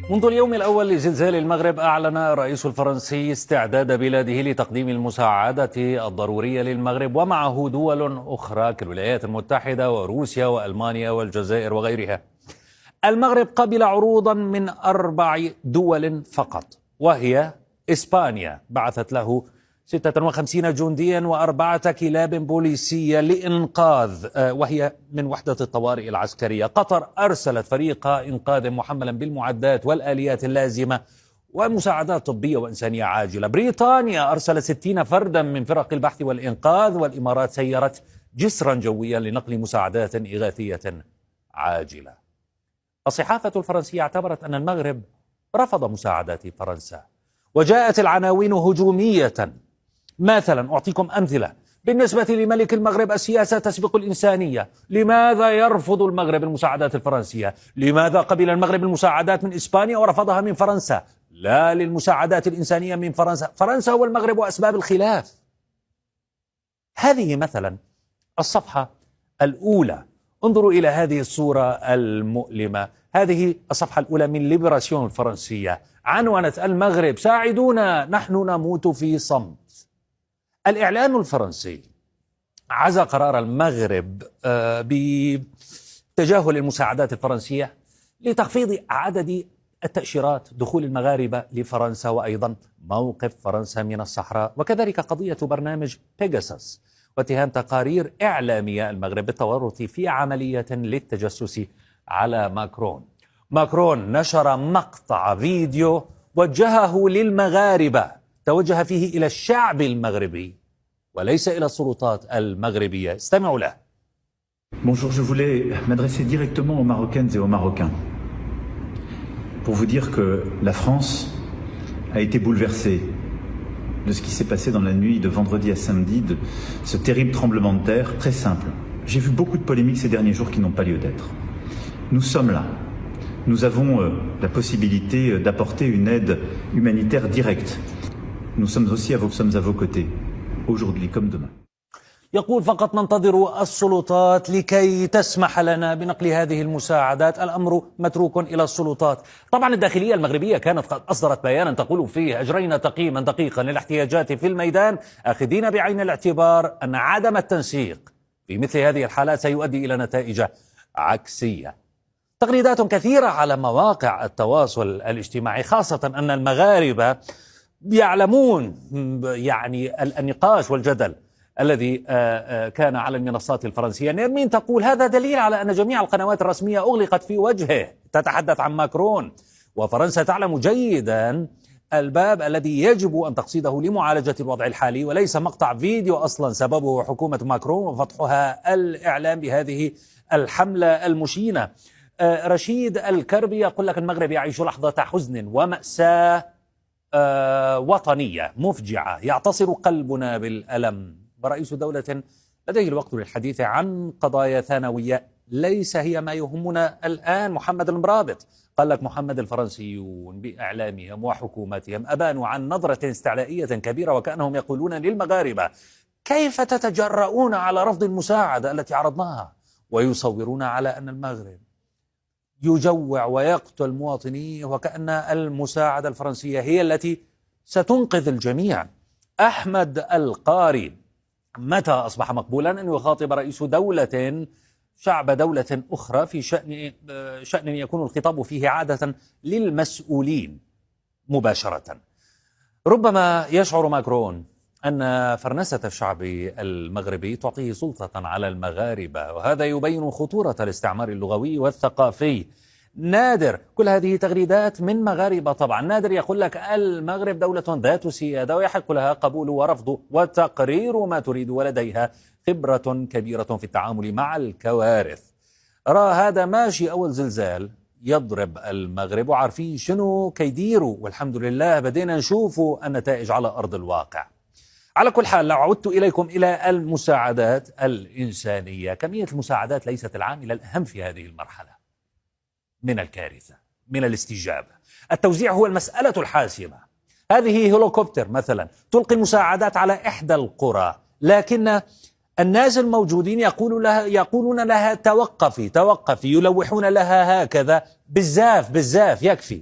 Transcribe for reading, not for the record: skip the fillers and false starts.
منذ اليوم الأول لزلزال المغرب أعلن الرئيس الفرنسي استعداد بلاده لتقديم المساعدة الضرورية للمغرب، ومعه دول أخرى كالولايات المتحدة وروسيا وألمانيا والجزائر وغيرها. المغرب قبل عروضا من 4 دول فقط، وهي إسبانيا بعثت له 56 جنديا و4 كلاب بوليسية لإنقاذ، وهي من وحدة الطوارئ العسكرية. قطر أرسلت فريق إنقاذ محملا بالمعدات والآليات اللازمة ومساعدات طبية وإنسانية عاجلة. بريطانيا أرسلت 60 فردا من فرق البحث والإنقاذ، والإمارات سيرت جسرا جويا لنقل مساعدات إغاثية عاجلة. الصحافة الفرنسية اعتبرت أن المغرب رفض مساعدات فرنسا، وجاءت العناوين هجومية. مثلا أعطيكم أمثلة: بالنسبة لملك المغرب السياسة تسبق الإنسانية. لماذا يرفض المغرب المساعدات الفرنسية؟ لماذا قبل المغرب المساعدات من إسبانيا ورفضها من فرنسا؟ لا للمساعدات الإنسانية من فرنسا. فرنسا والمغرب وأسباب الخلاف. هذه مثلا الصفحة الأولى. انظروا إلى هذه الصورة المؤلمة. هذه الصفحة الأولى من ليبراسيون الفرنسية، عنونت: المغرب ساعدونا، نحن نموت في صمت. الإعلام الفرنسي عزا قرار المغرب بتجاهل المساعدات الفرنسية لتخفيض عدد التأشيرات دخول المغاربة لفرنسا، وأيضا موقف فرنسا من الصحراء، وكذلك قضية برنامج بيغاسوس واتهام تقارير إعلامية المغرب بالتورط في عملية للتجسس على ماكرون. ماكرون نشر مقطع فيديو وجهه للمغاربة، توجه فيه إلى الشعب المغربي وليس إلى السلطات المغربية. استمعوا له. Bonjour, je voulais m'adresser directement aux Marocaines et aux Marocains pour vous dire que la France a été bouleversée de ce qui s'est passé dans la nuit de vendredi à samedi, de ce terrible tremblement de terre. Très simple. J'ai vu beaucoup de polémiques ces derniers jours qui n'ont pas lieu d'être. Nous sommes là. Nous avons la possibilité d'apporter une aide humanitaire directe. Nous sommes à vos côtés, aujourd'hui comme demain. يقول فقط ننتظر السلطات لكي تسمح لنا بنقل هذه المساعدات، الأمر متروك إلى السلطات. طبعا الداخلية المغربية كانت قد أصدرت بيانا تقول فيه: أجرينا تقييما دقيقا للاحتياجات في الميدان، أخذين بعين الاعتبار أن عدم التنسيق في مثل هذه الحالات سيؤدي إلى نتائج عكسية. تغريدات كثيرة على مواقع التواصل الاجتماعي، خاصة أن المغاربة يعلمون يعني النقاش والجدل الذي كان على المنصات الفرنسية. نيرمين تقول: هذا دليل على أن جميع القنوات الرسمية أغلقت في وجهه. تتحدث عن ماكرون، وفرنسا تعلم جيدا الباب الذي يجب أن تقصده لمعالجة الوضع الحالي، وليس مقطع فيديو أصلا سببه حكومة ماكرون وفتحها الإعلام بهذه الحملة المشينة. رشيد الكربي يقول لك: المغرب يعيش لحظة حزن ومأساة وطنية مفجعة، يعتصر قلبنا بالألم. ورئيس دولة لديه الوقت للحديث عن قضايا ثانوية ليس هي ما يهمنا الآن. محمد المرابط قال لك: محمد الفرنسيون بإعلامهم وحكومتهم أبانوا عن نظرة استعلائية كبيرة، وكأنهم يقولون للمغاربة: كيف تتجرؤون على رفض المساعدة التي عرضناها؟ ويصورون على أن المغرب يجوع ويقتل مواطنيه، وكأن المساعدة الفرنسية هي التي ستنقذ الجميع. أحمد القاري: متى أصبح مقبولا أن يخاطب رئيس دولة شعب دولة أخرى في شأن يكون الخطاب فيه عادة للمسؤولين مباشرة؟ ربما يشعر ماكرون أن فرنسة الشعب المغربي تعطيه سلطة على المغاربة، وهذا يبين خطورة الاستعمار اللغوي والثقافي. نادر: كل هذه تغريدات من مغاربة طبعا. نادر يقول لك: المغرب دولة ذات سيادة ويحق لها قبول ورفض وتقرير ما تريد، ولديها خبرة كبيرة في التعامل مع الكوارث. هذا ماشي أول زلزال يضرب المغرب وعارفين شنو كيديروا، والحمد لله بدينا نشوفوا النتائج على أرض الواقع. على كل حال، لو عدت إليكم إلى المساعدات الإنسانية، كمية المساعدات ليست العامل الأهم في هذه المرحلة من الكارثة، من الاستجابة. التوزيع هو المسألة الحاسمة. هذه هليكوبتر مثلا تلقي المساعدات على إحدى القرى، لكن الناس الموجودين يقولون لها توقفي توقفي، يلوحون لها هكذا: بزاف بزاف، يكفي.